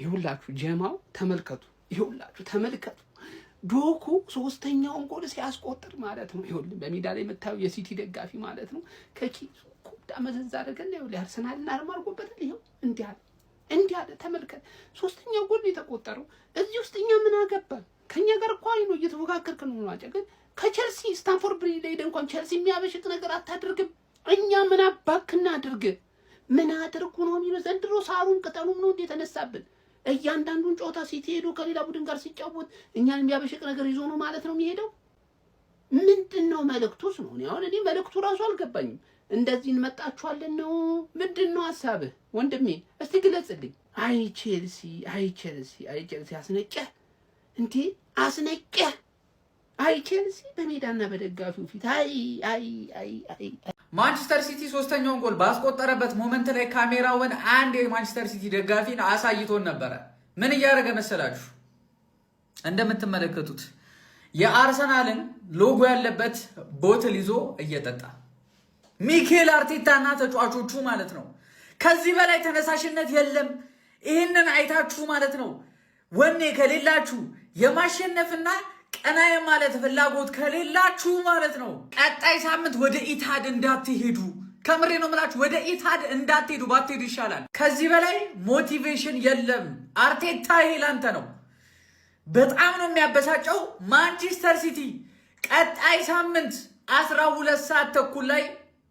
ይሁላችሁ ጀማው ተመልከቱ፣ ይሁላችሁ ተመልከቱ። ዶኩ ሶስተኛውን ጎል ሲያስቆጥር ማለት ነው። ይሁን በሜዳ ላይ የምታዩ የሲቲ ደጋፊ ማለት ነው ከኪሱ ኩዳ መዘዝ አደረገና ይሁን አርሰናልና አርማርጎበት ይሁን እንዲህ አለ ተመልከት። ሶስተኛው ጎል የተቆጠረው እዚህ ውስጥ እኛ ምን አገባን? ከኛ ጋር እኮ ነው እየተወካከርክ ነው ማለት ግን ከቸልሲ ስታንፎርድ ብሪጅ ላይ እንኳን ቸልሲ የሚያበሽቅ ነገር አታድርግም። እኛ ምን አባክና አድርግ ምን አድርጉ ነው የሚለው ዘንድሮ ሳሩን ቅጠሉም ነው እንዴ ተነሳብን። እያንዳንዱን ጨዋታ ሲቲ ሄዶ ከሌላ ቡድን ጋር ሲጫወት እኛን የሚያበሽቅ ነገር ይዞ ነው ማለት ነው የሚሄደው። ምንድነው መልእክቱስ ነው? እኔ መልእክቱ ራሱ አልገባኝም። እንደዚህ እንመጣችኋለን ነው ምንድነው ሐሳብህ ወንድሜ? እስቲ ግለጽልኝ። አይ ቼልሲ አስነቀህ እንዴ አስነቀህ። አይ ቼልሲ በሜዳና በደጋፊው ፊት አይ ማንቸስተር ሲቲ ሶስተኛውን ጎል ባስቆጠረበት ሞመንት ላይ ካሜራውን አንድ የማንቸስተር ሲቲ ደጋፊን አሳይቶን ነበረ። ምን እያደረገ መሰላችሁ? እንደምትመለከቱት የአርሰናልን ሎጎ ያለበት ቦትል ይዞ እየጠጣ ሚኬል አርቴታና ተጫዋቾቹ ማለት ነው። ከዚህ በላይ ተነሳሽነት የለም። ይህንን አይታችሁ ማለት ነው ወኔ ከሌላችሁ የማሸነፍና ቀና የማለት ፍላጎት ከሌላችሁ ማለት ነው ቀጣይ ሳምንት ወደ ኢታድ እንዳትሄዱ። ከምሬ ነው የምላችሁ፣ ወደ ኢታድ እንዳትሄዱ፣ ባትሄዱ ይሻላል። ከዚህ በላይ ሞቲቬሽን የለም። አርቴታ ይሄ ላንተ ነው። በጣም ነው የሚያበሳጨው። ማንቸስተር ሲቲ ቀጣይ ሳምንት 12 ሰዓት ተኩል ላይ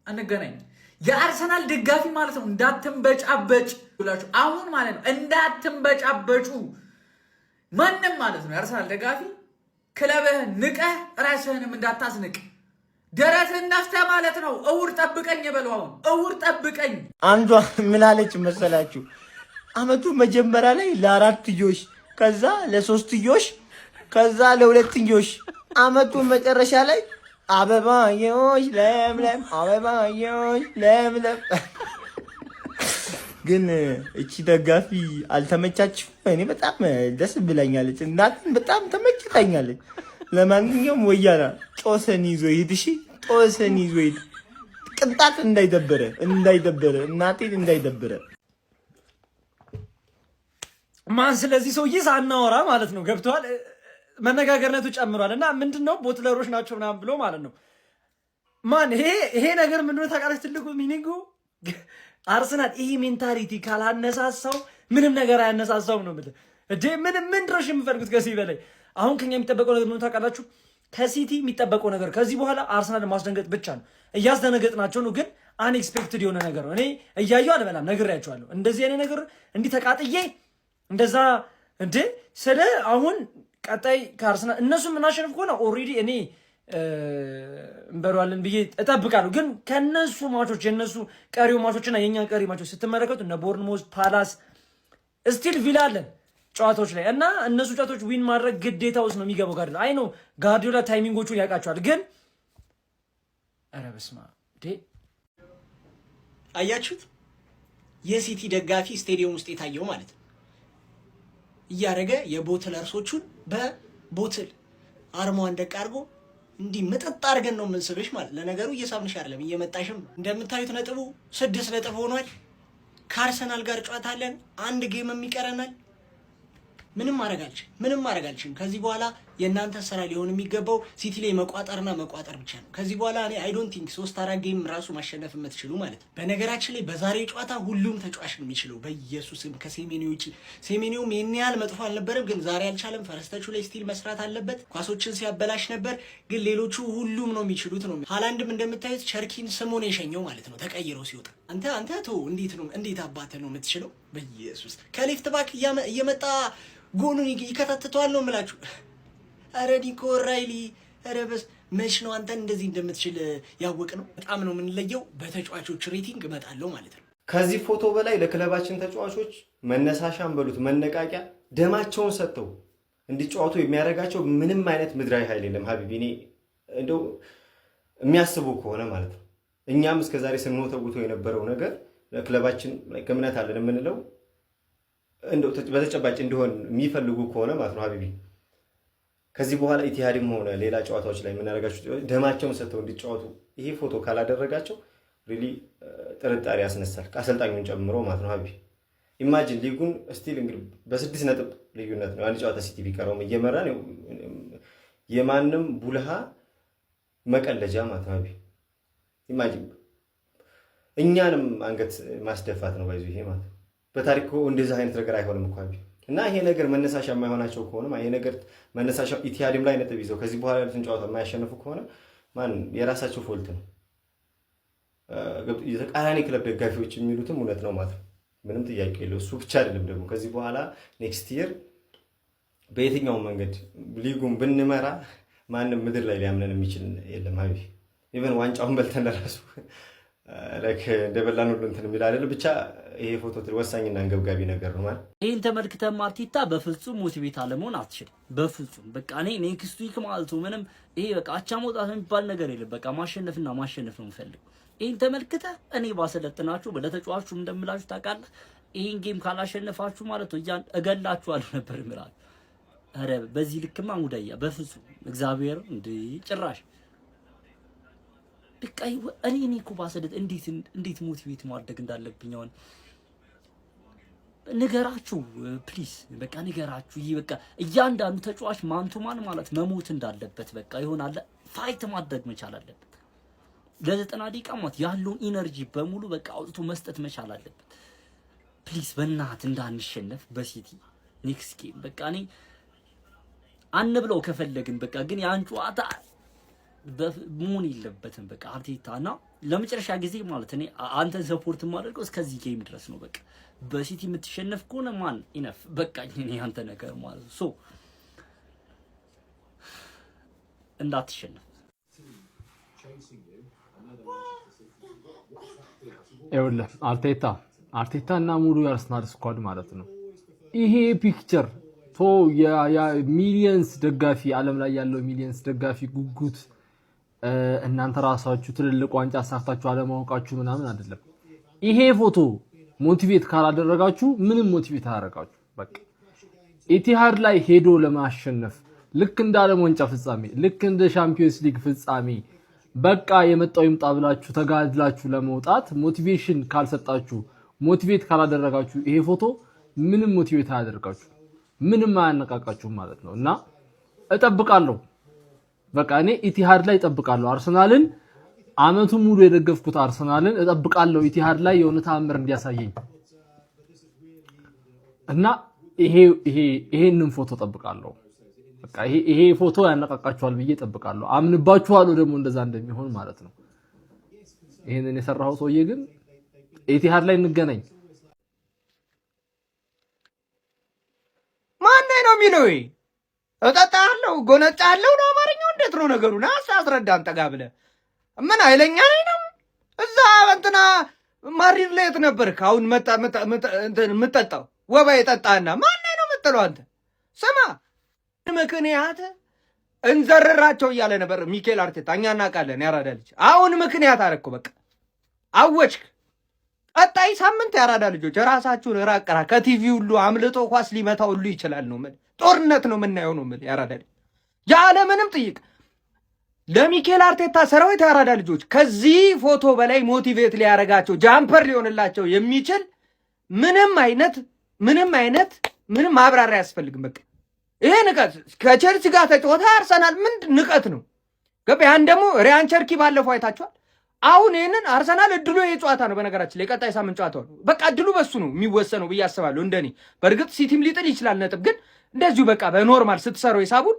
እንገናኝ። የአርሰናል ደጋፊ ማለት ነው እንዳትንበጫበጭ ብላችሁ አሁን ማለት ነው እንዳትንበጫበጩ። ማንም ማለት ነው የአርሰናል ደጋፊ ክለብህን ንቀህ ራስህንም እንዳታስንቅ። ደረትህን ነፍተህ ማለት ነው እውር ጠብቀኝ በለው። አሁን እውር ጠብቀኝ። አንዷ ምን አለች መሰላችሁ? አመቱ መጀመሪያ ላይ ለአራትዮሽ፣ ከዛ ለሶስትዮሽ፣ ከዛ ለሁለትዮሽ፣ አመቱ መጨረሻ ላይ አበባዮሽ ለምለም፣ አበባዮሽ ለምለም። ግን እቺ ደጋፊ አልተመቻችም። እኔ በጣም ደስ ብላኛለች። እናትን በጣም ተመችታኛለች። ለማንኛውም ወያላ ጦሰን ይዞ ይሄድ። እሺ ጦሰን ይዞ ይሄድ። ቅንጣት እንዳይደበረ እናቴን እንዳይደበረ ማን ስለዚህ ሰውዬ ሳናወራ ማለት ነው ገብቷል። መነጋገርነቱ ጨምሯል። እና ምንድነው ቦትለሮች ናቸው ምናምን ብሎ ማለት ነው ማን ይሄ ነገር ምንድነው ታውቃለች? ትልቁ ሚኒንጉ አርሰናል ይሄ ሜንታሊቲ ካላነሳሳው ምንም ነገር አያነሳሳውም ነው ማለት እንዴ። ምን ድረሽ የምፈልጉት ከዚህ በላይ አሁን ከኛ የሚጠበቀው ነገር ምን ታውቃላችሁ? ከሲቲ የሚጠበቀው ነገር ከዚህ በኋላ አርሰናል ማስደንገጥ ብቻ ነው። እያስደነገጥናቸው ነው፣ ግን አንኤክስፔክትድ የሆነ ነገር ነው። እኔ እያየሁ አልበላም፣ ነግሬያቸዋለሁ። እንደዚህ አይነት ነገር እንዲህ ተቃጥዬ እንደዛ እንዴ ስለ አሁን ቀጣይ ከአርሰናል እነሱ ምናሸንፍ ከሆነ ኦልሬዲ እኔ እንበረዋለን ብዬ እጠብቃለሁ። ግን ከነሱ ማቾች የነሱ ቀሪው ማቾችና የኛ ቀሪ ማቾች ስትመለከቱ እነ ቦርንሞዝ፣ ፓላስ፣ ስቲል ቪላ አለን ጨዋታዎች ላይ እና እነሱ ጨዋታዎች ዊን ማድረግ ግዴታ ውስጥ ነው የሚገባው። ጋር አይ ነው ጋርዲዮላ ታይሚንጎቹን ያውቃቸዋል። ግን ኧረ በስመ አብ አያችሁት? የሲቲ ደጋፊ ስቴዲየም ውስጥ የታየው ማለት ነው እያደረገ የቦትለርሶቹን በቦትል አርማዋን ደቅ አድርጎ እንዲህ መጠጥ አድርገን ነው የምንስብሽ ማለት። ለነገሩ እየሳብንሽ አይደለም እየመጣሽም። እንደምታዩት ነጥቡ 6 ነጥብ ሆኗል። ከአርሰናል ጋር ጨዋታ አለን። 1 ጌምም ይቀረናል። ምንም ማድረግ አልችልም። ከዚህ በኋላ የእናንተ ስራ ሊሆን የሚገባው ሲቲ ላይ መቋጠርና መቋጠር ብቻ ነው። ከዚህ በኋላ እኔ አይ ዶንት ቲንክ 3-4 ጌም ራሱ ማሸነፍ የምትችሉ ማለት ነው። በነገራችን ላይ በዛሬው ጨዋታ ሁሉም ተጫዋች ነው የሚችለው በኢየሱስም ከሴሜኒዮ ውጪ። ሴሜኒዮም የኔ ያህል መጥፎ አልነበረም፣ ግን ዛሬ አልቻለም። ፈረስተቹ ላይ ስቲል መስራት አለበት። ኳሶችን ሲያበላሽ ነበር፣ ግን ሌሎቹ ሁሉም ነው የሚችሉት ነው። ሃላንድም እንደምታዩት ቸርኪን ስሞን የሸኘው ማለት ነው ተቀይረው ሲወጣ። አንተ ተው፣ እንዴት አባተ ነው የምትችለው? በኢየሱስ ከሌፍት ባክ እየመጣ ጎኑን ይከታተተዋል ነው የምላችሁ። ኧረ ኒኮ ራይሊ ኧረ በስ መች ነው አንተን እንደዚህ እንደምትችል ያወቅ ነው። በጣም ነው የምንለየው። በተጫዋቾች ሬቲንግ እመጣለሁ ማለት ነው። ከዚህ ፎቶ በላይ ለክለባችን ተጫዋቾች መነሳሻን በሉት መነቃቂያ ደማቸውን ሰጥተው እንዲጫወቱ የሚያደርጋቸው ምንም አይነት ምድራዊ ኃይል የለም። ሀቢቢ እኔ እንደው የሚያስቡ ከሆነ ማለት ነው እኛም እስከዛሬ ስንወተውተው የነበረው ነገር ለክለባችን እምነት አለን የምንለው እንደው በተጨባጭ እንዲሆን የሚፈልጉ ከሆነ ማለት ነው ሀቢቢ ከዚህ በኋላ ኢቲሃድም ሆነ ሌላ ጨዋታዎች ላይ የምናደርጋቸው ደማቸውን ሰጥተው እንዲጫወቱ ይሄ ፎቶ ካላደረጋቸው ሪሊ ጥርጣሬ ያስነሳል፣ አሰልጣኙን ጨምሮ ማለት ነው ሀቢቢ። ኢማጂን ሊጉን ስቲል እንግዲህ በ6 ነጥብ ልዩነት ነው አንድ ጨዋታ ሲቲ ቢቀረውም እየመራ ነው። የማንም ቡልሃ መቀለጃ ማለት ነው። ኢማጂን እኛንም አንገት ማስደፋት ነው ባይዙ ይሄ ማለት በታሪኩ እንደዚህ አይነት ነገር አይሆንም እኮ እና ይሄ ነገር መነሳሻ የማይሆናቸው ከሆነ ይሄ ነገር መነሳሻው ኢቲሃድም ላይ ነጥብ ይዘው ከዚህ በኋላ ያሉትን ጨዋታ የማያሸንፉ ከሆነ ማን የራሳቸው ፎልት ነው። የተቃራኒ ክለብ ደጋፊዎች የሚሉትም እውነት ነው ማለት ነው። ምንም ጥያቄ የለው። እሱ ብቻ አይደለም ደግሞ ከዚህ በኋላ ኔክስት ይር በየትኛው መንገድ ሊጉን ብንመራ ማንም ምድር ላይ ሊያምነን የሚችል የለም። ኢቨን ዋንጫውን በልተን ለራሱ ላይክ እንደበላን ሁሉ እንትን የሚል አይደል። ብቻ ይሄ ፎቶ ወሳኝና አንገብጋቢ ነገር ነው ማለት። ይሄን ተመልክተን አርቴታ በፍጹም ሞቲቬት አለመሆን አትችልም። በፍጹም በቃ እኔ ኔክስት ዊክ ማለት ምንም ይሄ በቃ አቻ መውጣት የሚባል ነገር የለም። በቃ ማሸነፍና ማሸነፍ ነው የምፈልገው። ይሄን ተመልክተ እኔ ባሰለጥናችሁ ለተጫዋቹም እንደምላችሁ ታውቃለህ። ይሄን ጌም ካላሸነፋችሁ ማለት ነው እገላችኋለሁ ነበር ምራል። አረ በዚህ ልክማ ሙዳያ በፍጹም እግዚአብሔር እንዴ ጭራሽ በቃ እኔ እኮ ባሰለጥ እንዴት ሞቲቬት ማድረግ እንዳለብኝ አሁን ንገራችሁ ፕሊዝ። በቃ ንገራችሁ። ይሄ በቃ እያንዳንዱ ተጫዋች ማንቱማን ማለት መሞት እንዳለበት በቃ ይሆናል። ፋይት ማድረግ መቻል አለበት። ለ90 ደቂቃ ማለት ያለውን ኢነርጂ በሙሉ በቃ አውጥቶ መስጠት መቻል አለበት። ፕሊዝ በእናት እንዳንሸነፍ በሲቲ ኔክስት ጌም በቃ እኔ አንብለው ከፈለግን በቃ ግን ያን ጨዋታ በሙን የለበትም። በቃ አርቴታና ለመጨረሻ ጊዜ ማለት እኔ አንተን ሰፖርት ማድረገው እስከዚህ ጌም ድረስ ነው። በቃ በሲቲ የምትሸነፍ ከሆነ ማን ኢነፍ በቃ እኔ አንተ ነገር ማለት ሶ እንዳትሸነፍ ይኸውልህ አርቴታ እና ሙሉ የአርሰናል ስኳድ ማለት ነው። ይሄ ፒክቸር ሚሊየንስ ደጋፊ ዓለም ላይ ያለው ሚሊየንስ ደጋፊ ጉጉት እናንተ ራሳችሁ ትልልቅ ዋንጫ አሳፍታችሁ አለማወቃችሁ ምናምን አይደለም። ይሄ ፎቶ ሞቲቬት ካላደረጋችሁ ምንም ሞቲቬት አያደርጋችሁ። በቃ ኢቲሃድ ላይ ሄዶ ለማሸነፍ ልክ እንደ ዓለም ዋንጫ ፍጻሜ ልክ እንደ ቻምፒየንስ ሊግ ፍጻሜ በቃ የመጣው ይምጣ ብላችሁ ተጋድላችሁ ለመውጣት ሞቲቬሽን ካልሰጣችሁ ሞቲቬት ካላደረጋችሁ ይሄ ፎቶ ምንም ሞቲቬት አያደርጋችሁ ምንም አያነቃቃችሁ ማለት ነው። እና እጠብቃለሁ በቃ እኔ ኢቲሃድ ላይ እጠብቃለሁ። አርሰናልን አመቱ ሙሉ የደገፍኩት አርሰናልን እጠብቃለሁ ኢቲሃድ ላይ የሆነ ተአምር እንዲያሳየኝ እና ይሄንን ፎቶ እጠብቃለሁ። በቃ ይሄ ፎቶ ያነቃቃችኋል ብዬ እጠብቃለሁ። አምንባችኋለሁ ደግሞ እንደዛ እንደሚሆን ማለት ነው። ይሄንን የሰራው ሰውዬ ግን ኢቲሃድ ላይ እንገናኝ ማን ነው የሚለው? እጠጣለሁ ጎነጫለሁ ነው አማርኛው። እንዴት ነው ነገሩ? ና አስረዳን ጠጋ ብለህ። ምን ኃይለኛ ነው እዛ እንትና ማድሪድ ላይ ነበርክ። አሁን መጣ የምጠጣው ወባ የጠጣና ማን ነው የምትለው አንተ? ስማ ምክንያት እንዘርራቸው እያለ ነበር ሚኬል አርቴታ። እኛ እናውቃለን ያራዳ ልጅ። አሁን ምክንያት አደረኩ። በቃ አወጭክ። ቀጣይ ሳምንት ያራዳ ልጆች ራሳችሁን ራቀራ ከቲቪ ሁሉ አምልጦ ኳስ ሊመታ ሁሉ ይችላል ነው ምን ጦርነት ነው የምናየው ነው ምን ያራዳ ልጅ ያለ ምንም ጥይቅ ለሚኬል አርቴታ ሰራዊት ያራዳ ልጆች ከዚህ ፎቶ በላይ ሞቲቬት ሊያረጋቸው ጃምፐር ሊሆንላቸው የሚችል ምንም አይነት ማብራሪያ አያስፈልግም። በቃ ይሄ ንቀት ከቸልሲ ጋር ተጫወተ አርሰናል ምንድን ንቀት ነው ገባ። ያን ደግሞ ሪያን ቸርኪ ባለፈው አይታችኋል። አሁን ይሄንን አርሰናል እድሉ የጨዋታ ነው በነገራችን ላይ ቀጣይ ሳምንት ጨዋታው ነው። በቃ እድሉ በሱ ነው የሚወሰነው ብዬ አስባለሁ እንደኔ። በእርግጥ ሲቲም ሊጥል ይችላል ነጥብ፣ ግን እንደዚሁ በቃ በኖርማል ስትሰራው ሂሳቡን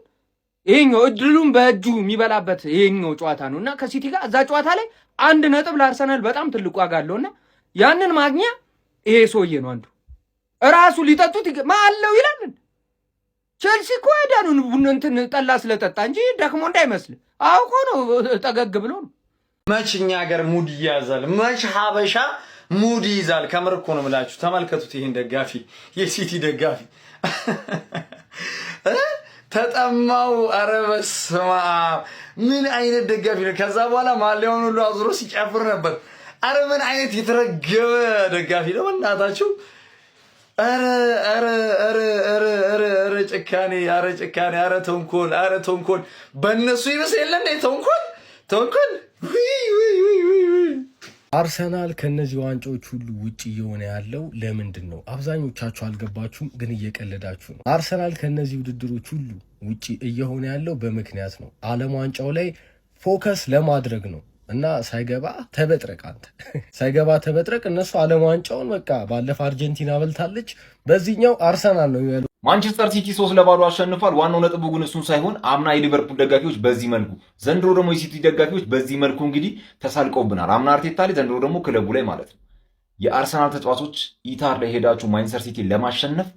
ይሄኛው እድሉን በእጁ የሚበላበት ይሄኛው ጨዋታ ነውና ከሲቲ ጋር እዛ ጨዋታ ላይ 1 ነጥብ ለአርሰናል በጣም ትልቅ ዋጋ አለውና ያንን ማግኛ ይሄ ሰውዬ ነው አንዱ ራሱ ሊጠጡት ማለው ይላል። ቸልሲ እኮ ያዳኑን እንትን ጠላ ስለጠጣ እንጂ ደክሞ እንዳይመስል አውቆ ነው ጠገግ ብሎ ነው። መች እኛ ሀገር ሙድ ይያዛል፣ መች ሀበሻ ሙድ ይይዛል። ከምር እኮ ነው የምላችሁ። ተመልከቱት ይሄን ደጋፊ፣ የሲቲ ደጋፊ ተጠማው። ኧረ በስመ አብ ምን አይነት ደጋፊ ነው! ከዛ በኋላ ማሊያውን ሁሉ አዙሮ ሲጨፍር ነበር። ኧረ ምን አይነት የተረገበ ደጋፊ ነው በእናታችሁ! ኧረ ጭካኔ፣ ኧረ ተንኮል በእነሱ ይብስ የለ እንዴ ተንኮል አርሰናል ከነዚህ ዋንጫዎች ሁሉ ውጪ እየሆነ ያለው ለምንድን ነው? አብዛኞቻችሁ አልገባችሁም፣ ግን እየቀለዳችሁ ነው። አርሰናል ከነዚህ ውድድሮች ሁሉ ውጪ እየሆነ ያለው በምክንያት ነው። ዓለም ዋንጫው ላይ ፎከስ ለማድረግ ነው እና ሳይገባ ተበጥረቅ አንተ ሳይገባ ተበጥረቅ። እነሱ ዓለም ዋንጫውን በቃ ባለፈ አርጀንቲና በልታለች፣ በዚህኛው አርሰናል ነው ያለው። ማንቸስተር ሲቲ 3-0 አሸንፏል። ዋናው ነጥቡ ግን እሱን ሳይሆን አምና የሊቨርፑል ደጋፊዎች በዚህ መልኩ፣ ዘንድሮ ደግሞ የሲቲ ደጋፊዎች በዚህ መልኩ እንግዲህ ተሳልቀውብናል። አምና አርቴታ ላይ፣ ዘንድሮ ደግሞ ክለቡ ላይ ማለት ነው። የአርሰናል ተጫዋቾች ኢታር ላይ ሄዳችሁ ማንቸስተር ሲቲ ለማሸነፍ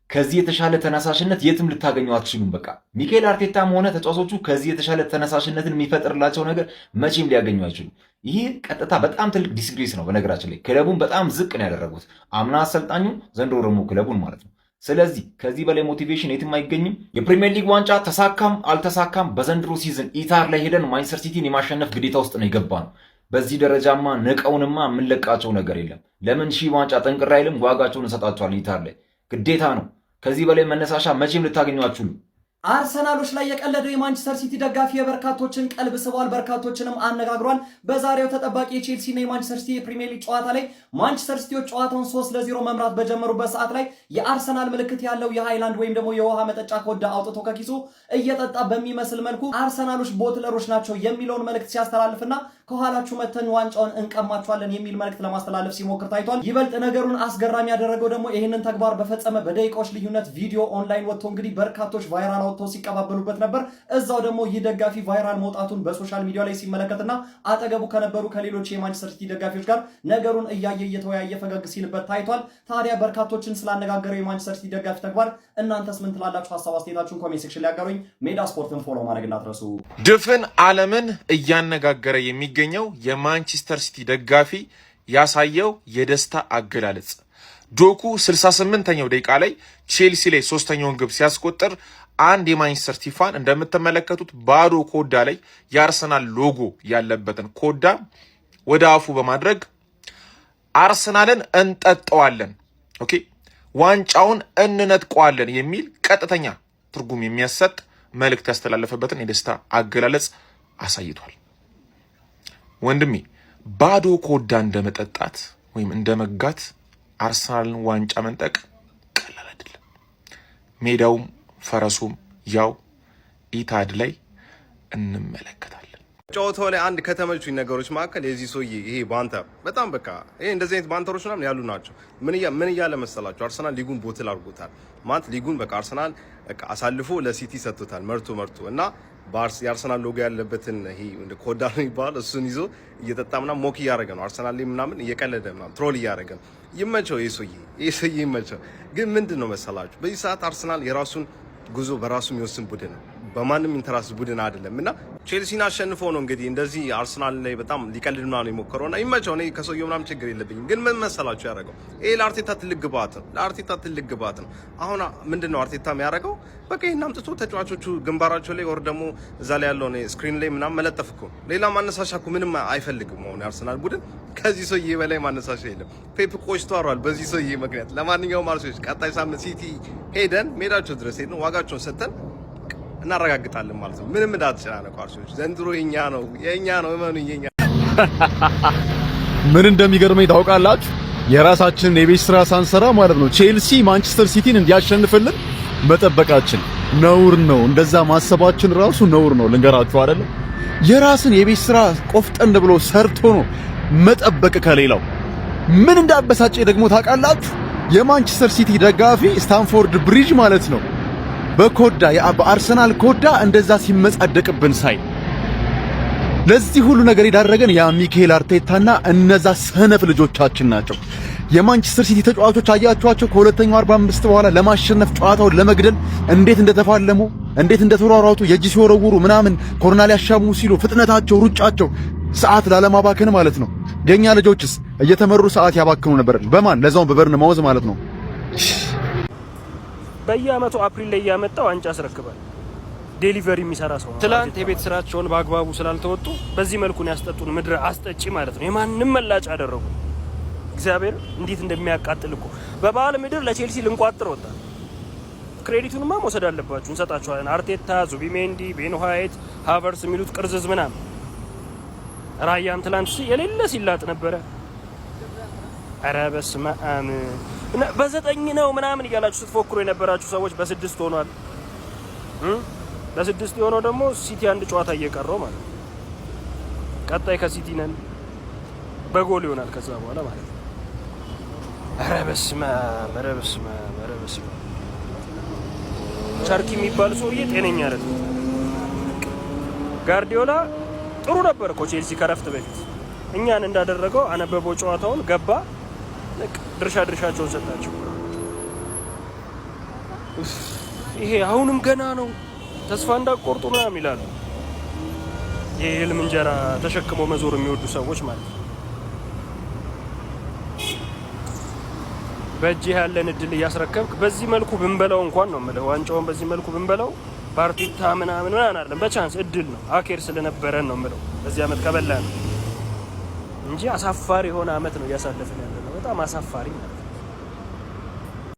ከዚህ የተሻለ ተነሳሽነት የትም ልታገኙ አትችሉም። በቃ ሚካኤል አርቴታም ሆነ ተጫዋቾቹ ከዚህ የተሻለ ተነሳሽነትን የሚፈጥርላቸው ነገር መቼም ሊያገኙ አይችሉም። ይህ ቀጥታ በጣም ትልቅ ዲስግሬስ ነው። በነገራችን ላይ ክለቡን በጣም ዝቅ ነው ያደረጉት፣ አምና አሰልጣኙን፣ ዘንድሮ ደግሞ ክለቡን ማለት ነው። ስለዚህ ከዚህ በላይ ሞቲቬሽን የትም አይገኝም። የፕሪሚየር ሊግ ዋንጫ ተሳካም አልተሳካም በዘንድሮ ሲዝን ኢታር ላይ ሄደን ማንቸስተር ሲቲን የማሸነፍ ግዴታ ውስጥ ነው የገባ ነው። በዚህ ደረጃማ ንቀውንማ የምንለቃቸው ነገር የለም። ለምን ሺህ ዋንጫ ጠንቅር አይልም? ዋጋቸውን እንሰጣቸዋለን። ኢታር ላይ ግዴታ ነው። ከዚህ በላይ መነሳሻ መቼም ልታገኙ አትችሉም። አርሰናሎች ላይ የቀለደው የማንቸስተር ሲቲ ደጋፊ የበርካቶችን ቀልብ ስቧል፣ በርካቶችንም አነጋግሯል። በዛሬው ተጠባቂ የቼልሲና የማንቸስተር ሲቲ የፕሪሚየር ሊግ ጨዋታ ላይ ማንቸስተር ሲቲዎች ጨዋታውን 3-0 መምራት በጀመሩበት ሰዓት ላይ የአርሰናል ምልክት ያለው የሃይላንድ ወይም ደግሞ የውሃ መጠጫ ኮዳ አውጥቶ ከኪሱ እየጠጣ በሚመስል መልኩ አርሰናሎች ቦትለሮች ናቸው የሚለውን መልእክት ሲያስተላልፍና ከኋላችሁ መተን ዋንጫውን እንቀማቸዋለን የሚል መልእክት ለማስተላለፍ ሲሞክር ታይቷል። ይበልጥ ነገሩን አስገራሚ ያደረገው ደግሞ ይህንን ተግባር በፈጸመ በደቂቃዎች ልዩነት ቪዲዮ ኦንላይን ወጥቶ እንግዲህ በርካቶች ቫይራል አውጥተው ሲቀባበሉበት ነበር። እዛው ደግሞ ይህ ደጋፊ ቫይራል መውጣቱን በሶሻል ሚዲያ ላይ ሲመለከትና አጠገቡ ከነበሩ ከሌሎች የማንቸስተር ሲቲ ደጋፊዎች ጋር ነገሩን እያየ እየተወያየ ፈገግ ሲልበት ታይቷል። ታዲያ በርካቶችን ስላነጋገረው የማንቸስተር ሲቲ ደጋፊ ተግባር እናንተስ ምን ትላላችሁ? ሀሳብ አስተያየታችሁን ኮሜንት ሴክሽን ላይ ያጋሩኝ። ሜዳ ስፖርትን ፎሎ ማድረግ እንዳትረሱ። ድፍን ዓለምን እያነጋገረ የሚገኘው የማንቸስተር ሲቲ ደጋፊ ያሳየው የደስታ አገላለጽ ዶኩ 68ኛው ደቂቃ ላይ ቼልሲ ላይ ሶስተኛውን ግብ ሲያስቆጥር አንድ የማንቸስተር ሲቲ ፋን እንደምትመለከቱት ባዶ ኮዳ ላይ የአርሰናል ሎጎ ያለበትን ኮዳ ወደ አፉ በማድረግ አርሰናልን እንጠጣዋለን፣ ኦኬ ዋንጫውን እንነጥቀዋለን የሚል ቀጥተኛ ትርጉም የሚያሰጥ መልእክት ያስተላለፈበትን የደስታ አገላለጽ አሳይቷል። ወንድሜ ባዶ ኮዳ እንደመጠጣት ወይም እንደመጋት አርሰናልን ዋንጫ መንጠቅ ቀላል አይደለም። ሜዳውም ፈረሱም ያው ኢታድ ላይ እንመለከታለን። ጨዋታው ላይ አንድ ከተመቹኝ ነገሮች መካከል የዚህ ሰውዬ ይሄ ባንተር በጣም በቃ ይሄ እንደዚህ አይነት ባንተሮች ምናምን ያሉ ናቸው። ምን እያለ መሰላችሁ? አርሰናል ሊጉን ቦትል አድርጎታል ማለት ሊጉን በቃ አርሰናል በቃ አሳልፎ ለሲቲ ሰጥቶታል መርቶ እና የአርሰናል ሎጎ ያለበትን ይሄ እንደ ኮዳ ነው ይባላል እሱን ይዞ እየጠጣ ምናምን ሞክ እያደረገ ነው። አርሰናል ላይ ምናምን እየቀለደ ምናምን ትሮል እያደረገ ነው። ይመቸው ይሄ ሰውዬ ይመቸው። ግን ምንድን ነው መሰላችሁ በዚህ ሰዓት አርሰናል የራሱን ጉዞ በራሱ የሚወስን ቡድን ነው፣ በማንም ኢንተራስ ቡድን አይደለም። እና ቼልሲን አሸንፎ ነው እንግዲህ እንደዚህ አርሰናል ላይ በጣም ሊቀልድ ምናምን የሞከረውና ይመቸው። እኔ ከሰውየው ምናምን ችግር የለብኝም። ግን ምን መሰላችሁ ያደረገው ይሄ ለአርቴታ ትልቅ ግባት ነው። አሁን ምንድን ነው አርቴታ የሚያደርገው? በቃ ይሄን አምጥቶ ተጫዋቾቹ ግንባራቸው ላይ ወር ደግሞ እዛ ላይ ያለው ስክሪን ላይ ምናምን መለጠፍ እኮ ሌላ ማነሳሻ እኮ ምንም አይፈልግም። አሁን የአርሰናል ቡድን ከዚህ ሰውዬ በላይ ማነሳሻ የለም። ፔፕ ቆይቷል በዚህ ሰውዬ ምክንያት። ለማንኛውም አርሰናል ቀጣይ ሳምንት ሲቲ ሄደን ሜዳቸው ድረስ ሄደን ዋጋቸውን ሰጥተን እናረጋግጣለን ማለት ነው። ምንም እንዳትጨናነቁ አርሰናል ዘንድሮ የኛ ነው እመኑ የኛ። ምን እንደሚገርመኝ ታውቃላችሁ? የራሳችንን የቤት ስራ ሳንሰራ ማለት ነው ቼልሲ ማንቸስተር ሲቲን እንዲያሸንፍልን መጠበቃችን ነውር ነው። እንደዛ ማሰባችን ራሱ ነውር ነው። ልንገራችሁ አይደለ? የራስን የቤት ስራ ቆፍጠን ብሎ ሰርቶ ነው መጠበቅ ከሌላው። ምን እንዳበሳጨ ደግሞ ታውቃላችሁ? የማንቸስተር ሲቲ ደጋፊ ስታንፎርድ ብሪጅ ማለት ነው በኮዳ በአርሰናል ኮዳ እንደዛ ሲመጻደቅብን ሳይ ለዚህ ሁሉ ነገር የዳረገን ያ ሚካኤል አርቴታና እነዛ ሰነፍ ልጆቻችን ናቸው። የማንቸስተር ሲቲ ተጫዋቾች አያችኋቸው ከሁለተኛው 45 በኋላ ለማሸነፍ ጨዋታውን ለመግደል እንዴት እንደተፋለሙ እንዴት እንደተሯሯጡ የእጅ ሲወረውሩ ምናምን ኮርና ሊያሻሙ ሲሉ ፍጥነታቸው፣ ሩጫቸው ሰዓት ላለማባከን ማለት ነው። የኛ ልጆችስ እየተመሩ ሰዓት ያባክኑ ነበር። በማን ለዛው በበርንማውዝ ማለት ነው። በየአመቱ አፕሪል ላይ ያመጣው ዋንጫ አስረክባል። ዴሊቨሪ የሚሰራ ሰው ትላንት የቤት ስራቸውን በአግባቡ ስላልተወጡ በዚህ መልኩ ነው ያስጠጡን። ምድረ አስጠጪ ማለት ነው። የማንም መላጭ አደረጉ። እግዚአብሔር እንዴት እንደሚያቃጥል እኮ በባለ ምድር ለቼልሲ ልንቋጥር ወጣ። ክሬዲቱንማ መውሰድ አለባችሁ፣ እንሰጣችኋለን። አርቴታ፣ ዙቢሜንዲ፣ ቤን ዋይት፣ ሃቨርስ የሚሉት ቅርዝዝ ምናምን ራያን ትላንት የሌለ ሲላጥ ነበረ። ኧረ በስመ አብ በ9 ነው ምናምን እያላችሁ ስትፎክሩ የነበራችሁ ሰዎች በ6 ሆኗል። በ6 የሆነው ደግሞ ሲቲ አንድ ጨዋታ እየቀረው ማለት ነው። ቀጣይ ከሲቲ ነን በጎል ይሆናል ከዛ በኋላ ማለት ነው። ኧረ በስመ አብ ኧረ በስመ አብ ኧረ በስመ አብ ቸርኪ የሚባል ሰውዬ ጤነኛ አይደለም። ጋርዲዮላ ጥሩ ነበር እኮ ቼልሲ ከረፍት በፊት እኛን እንዳደረገው አነበበው ጨዋታውን ገባ ድርሻቸውን ሰጣቸው። ይሄ አሁንም ገና ነው ተስፋ እንዳቆርጡ ምናምን ይላሉ። የህልም እንጀራ ተሸክሞ መዞር የሚወዱ ሰዎች ማለት ነው። በእጅ ያለን እድል እያስረከብክ በዚህ መልኩ ብንበላው እንኳን ነው የምልህ ዋንጫውን በዚህ መልኩ ብንበላው ፓርቲታ ምናምን አይደለም በቻንስ እድል ነው አኬር ስለነበረን ነው የምለው በዚህ አመት ከበላ ነው እንጂ አሳፋሪ የሆነ አመት ነው እያሳለፈን ያለነው በጣም አሳፋሪ ማለት ነው።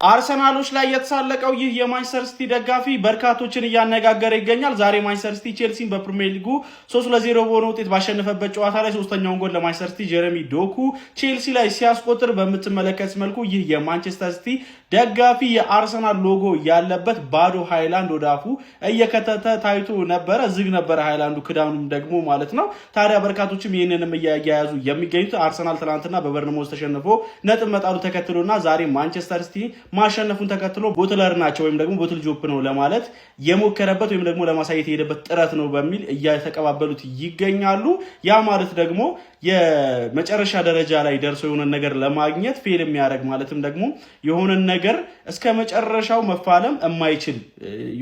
አርሰናሎች ላይ የተሳለቀው ይህ የማንቸስተር ሲቲ ደጋፊ በርካቶችን እያነጋገረ ይገኛል። ዛሬ ማንቸስተር ሲቲ ቼልሲን በፕሪሚየር ሊጉ 3-0 በሆነ ውጤት ባሸነፈበት ጨዋታ ላይ ሶስተኛውን ጎል ለማንቸስተር ሲቲ ጀረሚ ዶኩ ቼልሲ ላይ ሲያስቆጥር በምትመለከት መልኩ ይህ የማንቸስተር ሲቲ ደጋፊ የአርሰናል ሎጎ ያለበት ባዶ ሃይላንድ ወደ አፉ እየከተተ ታይቶ ነበረ። ዝግ ነበረ ሃይላንዱ ክዳኑም ደግሞ ማለት ነው። ታዲያ በርካቶችም ይህንንም እያያያዙ የሚገኙት አርሰናል ትናንትና በበርንሞዝ ተሸንፎ ነጥብ መጣሉ ተከትሎና ዛሬ ማንቸስተር ሲቲ ማሸነፉን ተከትሎ ቦትለር ናቸው ወይም ደግሞ ቦትል ጆፕ ነው ለማለት የሞከረበት ወይም ደግሞ ለማሳየት የሄደበት ጥረት ነው በሚል እያተቀባበሉት ይገኛሉ። ያ ማለት ደግሞ የመጨረሻ ደረጃ ላይ ደርሶ የሆነ ነገር ለማግኘት ፌል የሚያደርግ ማለትም ደግሞ የሆነ ነገር እስከ መጨረሻው መፋለም የማይችል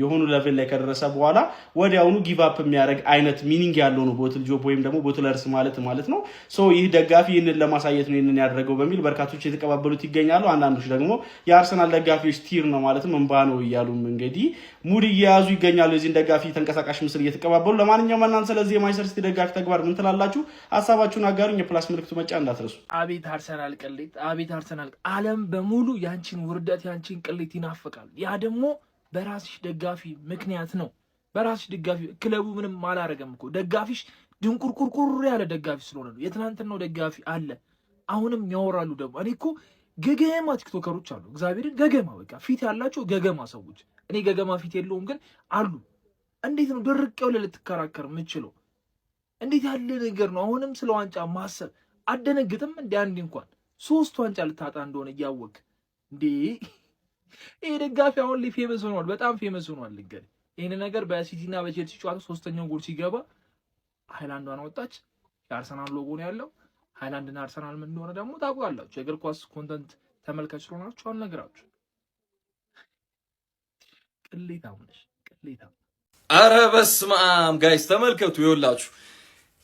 የሆኑ ሌቭል ላይ ከደረሰ በኋላ ወዲያውኑ ጊቭ አፕ የሚያደርግ አይነት ሚኒንግ ያለው ነው ቦትል ጆፕ ወይም ደግሞ ቦትለርስ ማለት ነው። ሶ ይህ ደጋፊ ይህንን ለማሳየት ነው ይህንን ያደረገው በሚል በርካቶች የተቀባበሉት ይገኛሉ። አንዳንዶች ደግሞ የአርሰናል ደጋፊዎች ቲር ነው ማለትም እንባ ነው እያሉም እንግዲህ ሙድ እየያዙ ይገኛሉ። የዚህን ደጋፊ ተንቀሳቃሽ ምስል እየተቀባበሉ። ለማንኛውም እናንተ ስለዚህ የማንቸስተር ሲቲ ደጋፊ ተግባር ምን ትላላችሁ? ሀሳባችሁን አጋሩኝ። የፕላስ ምልክቱ መጫ እንዳትረሱ። አቤት አርሰናል ቅሌት፣ አቤት አርሰናል። ዓለም በሙሉ ያንቺን ውርደት ያንቺን ቅሌት ይናፍቃል። ያ ደግሞ በራስሽ ደጋፊ ምክንያት ነው። በራስሽ ደጋፊ ክለቡ ምንም አላረገም እኮ ደጋፊሽ ድንቁርቁርቁር ያለ ደጋፊ ስለሆነ ነው። የትናንትናው ደጋፊ አለ አሁንም ያወራሉ። ደግሞ እኔ እኮ ገገማ ቲክቶከሮች አሉ። እግዚአብሔርን ገገማ በቃ ፊት ያላቸው ገገማ ሰዎች። እኔ ገገማ ፊት የለውም ግን አሉ። እንዴት ነው ድርቄው ልትከራከር የምችለው? እንዴት ያለ ነገር ነው? አሁንም ስለ ዋንጫ ማሰብ አደነግጥም እንዴ? አንዴ እንኳን 3 ዋንጫ ልታጣ እንደሆነ እያወቅ እንዴ? ይሄ ደጋፊ አሁን ላይ ፌመስ ሆኗል፣ በጣም ፌመስ ሆኗል። ልገር ይሄን ነገር በሲቲና በቼልሲ ጨዋታ 3ኛው ጎል ሲገባ ሃይላንዷን ወጣች። የአርሰናል ሎጎ ነው ያለው። ሃይላንድና አርሰናል ምን እንደሆነ ደግሞ ታውቃላችሁ። የእግር ኳስ ኮንተንት ተመልካች ስለሆናችሁ አልነግራችሁ። ቅሌታም ነሽ ቅሌታም። አረ በስመ አብ ጋይስ ተመልከቱ። ይኸውላችሁ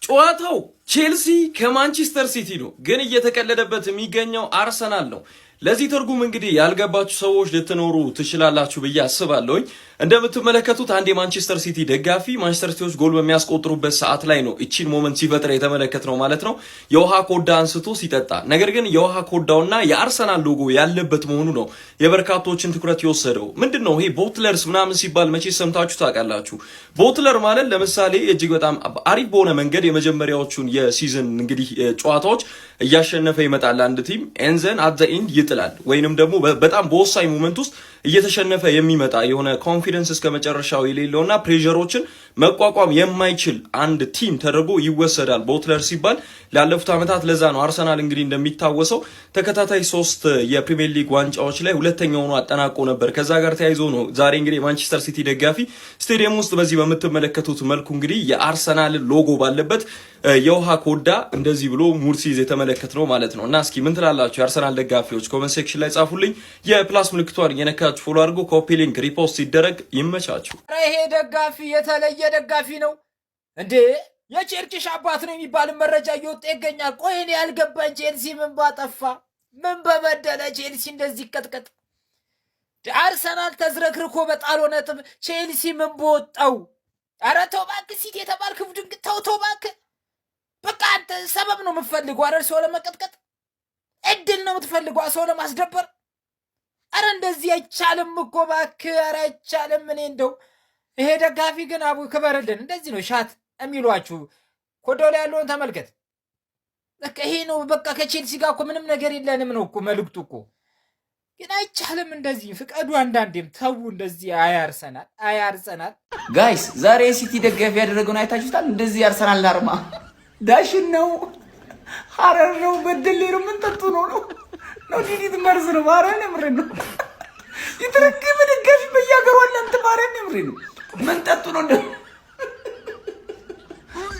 ጨዋታው ቼልሲ ከማንቸስተር ሲቲ ነው፣ ግን እየተቀለደበት የሚገኘው አርሰናል ነው። ለዚህ ትርጉም እንግዲህ ያልገባችሁ ሰዎች ልትኖሩ ትችላላችሁ ብዬ አስባለሁኝ። እንደምትመለከቱት አንድ የማንቸስተር ሲቲ ደጋፊ ማንቸስተር ሲቲዎች ጎል በሚያስቆጥሩበት ሰዓት ላይ ነው እቺን ሞመንት ሲፈጥር የተመለከትነው ማለት ነው። የውሃ ኮዳ አንስቶ ሲጠጣ፣ ነገር ግን የውሃ ኮዳውና የአርሰናል ሎጎ ያለበት መሆኑ ነው የበርካቶችን ትኩረት የወሰደው። ምንድነው ይሄ ቦትለርስ ምናምን ሲባል መቼ ሰምታችሁ ታውቃላችሁ? ቦትለር ማለት ለምሳሌ እጅግ በጣም አሪፍ በሆነ መንገድ የመጀመሪያዎቹን የሲዝን እንግዲህ ጨዋታዎች እያሸነፈ ይመጣል አንድ ቲም ኤንዘን አት ዘ ኤንድ ይጥላል፣ ወይንም ደግሞ በጣም በወሳኝ ሞመንት ውስጥ እየተሸነፈ የሚመጣ የሆነ ኮንፊደንስ እስከ መጨረሻው የሌለውና ፕሬሸሮችን መቋቋም የማይችል አንድ ቲም ተደርጎ ይወሰዳል ቦትለር ሲባል ላለፉት ዓመታት። ለዛ ነው አርሰናል እንግዲህ እንደሚታወሰው ተከታታይ 3 የፕሪሚየር ሊግ ዋንጫዎች ላይ ሁለተኛ ሆኖ አጠናቆ ነበር። ከዛ ጋር ተያይዞ ነው ዛሬ እንግዲህ ማንቸስተር ሲቲ ደጋፊ ስቴዲየም ውስጥ በዚህ በምትመለከቱት መልኩ እንግዲህ የአርሰናል ሎጎ ባለበት የውሃ ኮዳ እንደዚህ ብሎ ሙርሲዝ የተመለከት ነው ማለት ነው። እና እስኪ ምን ትላላችሁ የአርሰናል ደጋፊዎች? ኮሜንት ሴክሽን ላይ ጻፉልኝ። የፕላስ ምልክቷን የነካችሁ ፎሎ አድርጎ ኮፒ ሊንክ ሪፖስት ሲደረግ ይመቻችሁ። ይሄ ደጋፊ የተለየ ደጋፊ ነው እንዴ? የቼልሲ አባት ነው የሚባል መረጃ እየወጣ ይገኛል። ቆይ እኔ ያልገባኝ ቼልሲ ምን ባጠፋ ምን በበደለ ቼልሲ እንደዚህ ቀጥቀጥ? አርሰናል ተዝረክርኮ በጣሎ ነጥብ ቼልሲ ምን በወጣው? ኧረ ተው እባክህ ሲቲ የተባልክ ቡድን ተው እባክህ። በቃ አንተ ሰበብ ነው የምትፈልገው አይደል? ሰው ለመቀጥቀጥ እድል ነው የምትፈልገው ሰው ለማስደበር። ኧረ እንደዚህ አይቻልም እኮ እባክህ፣ ኧረ አይቻልም። እኔ እንደው ይሄ ደጋፊ ግን አቡ ክበርልን። እንደዚህ ነው ሻት የሚሏችሁ። ኮዳው ላይ ያለውን ተመልከት። በቃ ይሄ ነው በቃ ከቼልሲ ጋር እኮ ምንም ነገር የለንም ነው እኮ መልእክቱ እኮ። ግን አይቻልም እንደዚህ ፍቀዱ፣ አንዳንዴም ተው እንደዚህ። አያርሰናል ጋይስ ዛሬ ሲቲ ደጋፊ ያደረገውን አይታችሁታል? እንደዚህ አርሰናል አርማ ዳሽን ነው ሐረር ነው በደሌ ነው ምን ጠጡ ነው ዲዲት መርዝ ነው ማረን ምር ነው ይተረከበ ደጋፊ በያገሩ አለ እንት ማረን ምር ነው ምን ጠጡ ነው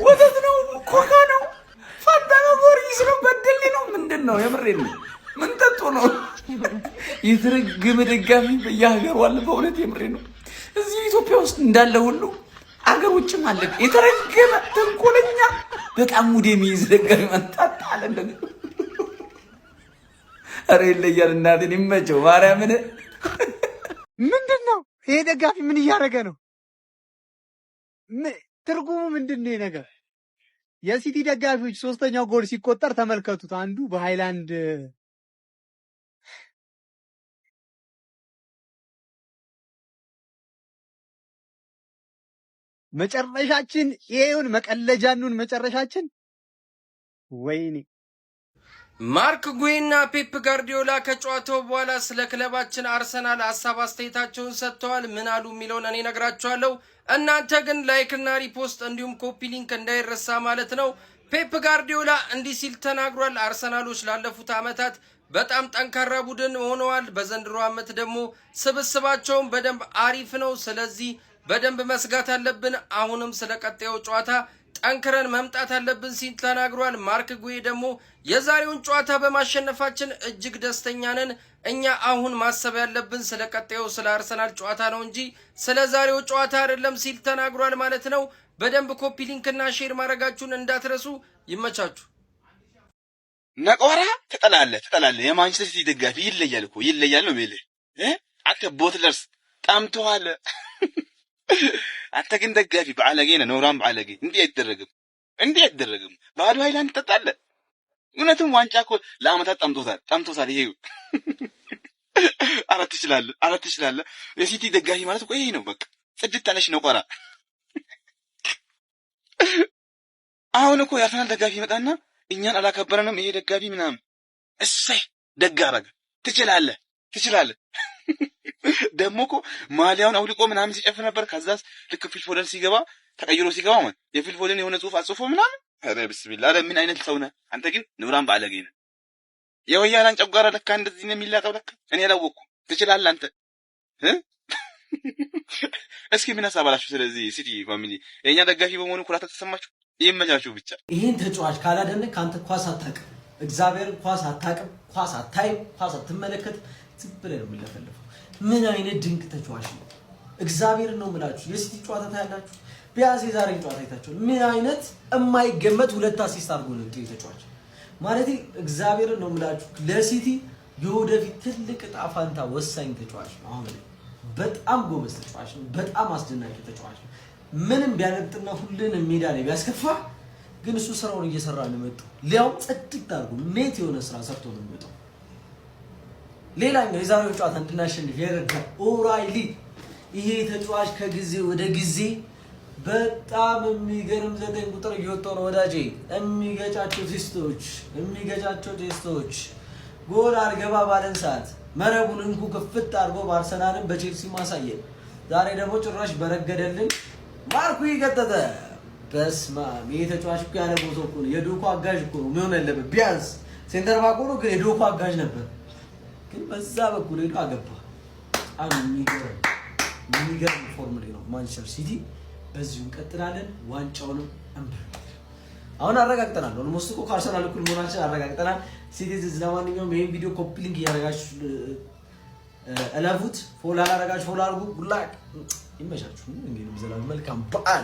ወተት ነው ኮካ ነው ፋንታ ነው ጎርጊስ ነው በደሌ ነው ምንድነው የምር ነው ምን ጠጡ ነው ይተረከበ ደጋፊ በያገሩ አለ በእውነት የምር ነው እዚህ ኢትዮጵያ ውስጥ እንዳለ ሁሉ አገር ውጭም አለ የተረገመ ተንኮለኛ በጣም ሙድ የሚይዝ ደጋፊ መጣጣ አለ እንደ አረ ይለያል እናቴን ይመቸው ማርያምን ምንድነው ይሄ ደጋፊ ምን እያደረገ ነው ትርጉሙ ምንድነው ይሄ ነገር የሲቲ ደጋፊዎች ሶስተኛው ጎል ሲቆጠር ተመልከቱት አንዱ በሃይላንድ መጨረሻችን ይሄውን መቀለጃኑን መጨረሻችን ወይኔ ማርክ ጉይና ፔፕ ጋርዲዮላ ከጨዋታው በኋላ ስለ ክለባችን አርሰናል ሐሳብ አስተያየታቸውን ሰጥተዋል። ምን አሉ የሚለውን እኔ ነግራችኋለሁ። እናንተ ግን ላይክ እና ሪፖስት እንዲሁም ኮፒ ሊንክ እንዳይረሳ ማለት ነው። ፔፕ ጋርዲዮላ እንዲህ ሲል ተናግሯል። አርሰናሎች ላለፉት ዓመታት በጣም ጠንካራ ቡድን ሆነዋል። በዘንድሮ ዓመት ደግሞ ስብስባቸውን በደንብ አሪፍ ነው። ስለዚህ በደንብ መስጋት አለብን። አሁንም ስለ ቀጣዩ ጨዋታ ጠንክረን መምጣት አለብን ሲል ተናግሯል። ማርክ ጉይ ደግሞ የዛሬውን ጨዋታ በማሸነፋችን እጅግ ደስተኛ ነን። እኛ አሁን ማሰብ ያለብን ስለ ቀጣዩ ስለ አርሰናል ጨዋታ ነው እንጂ ስለ ዛሬው ጨዋታ አይደለም ሲል ተናግሯል ማለት ነው። በደንብ ኮፒ ሊንክ እና ሼር ማድረጋችሁን እንዳትረሱ። ይመቻችሁ። ነቆራ ተጠላለ የማንቸስተር ሲቲ ደጋፊ ይለያል ነው የሚልህ አንተ ቦትለርስ ጣምተዋል። አንተ ግን ደጋፊ በዓለጌ ነው ኖራም በዓለጌ እንዴ አይደረግም ባዶ ሃይላንድ ተጣለ። እውነትም ዋንጫ እኮ ለአመታት ጠምቶታል። ይሄ አራት ትችላለህ። የሲቲ ደጋፊ ማለት እኮ ይሄ ነው በቃ ጽድት ያለሽ ነቆራ። አሁን እኮ የአርሰናል ደጋፊ መጣና እኛን አላከበረንም ይሄ ደጋፊ ምናምን እሰይ ደግ አደረገ። ትችላለህ ደግሞ እኮ ማሊያውን አውልቆ ምናምን ሲጨፍር ነበር። ከዛስ ልክ ፊልፎደን ሲገባ ተቀይሮ ሲገባ ማለት የፊልፎደን የሆነ ጽሑፍ አጽፎ ምናምን አረ ቢስሚላህ አረ ምን አይነት ሰው ነህ አንተ ግን ንብራን ባለጌ ነህ። የወያላን ጨጓራ ለካ እንደዚህ ነው የሚላጠው ለካ እኔ አላወቅኩም። ትችላለህ አንተ እስኪ ምን አሳባላችሁ? ስለዚህ ሲቲ ፋሚሊ የኛ ደጋፊ በመሆኑ ኩራት ተሰማችሁ? ይመቻችሁ ብቻ። ይሄን ተጫዋች ካላደነቅ ካንተ ኳስ አታውቅም። እግዚአብሔር ኳስ አታውቅም፣ ኳስ አታይም፣ ኳስ አትመለከት። ዝም ብለህ ነው የምትለፈልፈው። ምን አይነት ድንቅ ተጫዋች ነው! እግዚአብሔር ነው የምላችሁ። የሲቲ ጨዋታ ታያላችሁ። ቢያንስ የዛሬ ጨዋታ አይታችሁ ምን አይነት የማይገመት ሁለት አሲስት አድርጎ ነው ተጫዋች ማለት እግዚአብሔር ነው የምላችሁ። ለሲቲ የወደፊት ትልቅ ዕጣ ፈንታ ወሳኝ ተጫዋች ነው። አሁን በጣም ጎበዝ ተጫዋች ነው። በጣም አስደናቂ ተጫዋች ነው። ምንም ቢያነጥና ሁሉንም ሜዳ ላይ ቢያስከፋ ግን እሱ ስራውን እየሰራ ነው የመጣው። ሊያውም ጽድቅ አድርጎ ኔት የሆነ ስራ ሰርቶ ነው የመጣው። ሌላኛው የዛሬው ጨዋታ እንድናሸንፍ የረዳ ኦራይሊ ይሄ ተጫዋች ከጊዜ ወደ ጊዜ በጣም የሚገርም 9 ቁጥር እየወጣ ነው ወዳጄ። የሚገጫቸው ቴስቶች ጎል አልገባ ባለን ሰዓት መረቡን እንኩ ክፍት አድርጎ በአርሰናልን በቼልሲ ማሳየን። ዛሬ ደግሞ ጭራሽ በረገደልን ማርኩ ይገጠጠ። በስማ ይሄ ተጫዋች እኮ ያለ ቦታው እኮ ነው የዶኮ አጋዥ እኮ ነው የሚሆን ያለበት። ቢያንስ ሴንተር ባክ ሆኖ ግን የዶኮ አጋዥ ነበር። ግን በዛ በኩል ሄዶ አገባ። የሚገርም ፎርም ላይ ነው ማንቸስተር ሲቲ። በዚሁ እንቀጥላለን። ዋንጫውንም አሁን አረጋግጠናል። ኦልሞስት እኮ ከአርሰናል እኩል መሆናችን አረጋግጠናል። ሲቲዝንስ ለማንኛውም ይሄን ቪዲዮ ኮፒ ሊንክ እያደረጋችሁ እለፉት። ፎሎ አላደረጋችሁ ፎሎ አድርጉ። ጉድ ላክ። ይመቻችሁ። እንግዲህ መልካም በዓል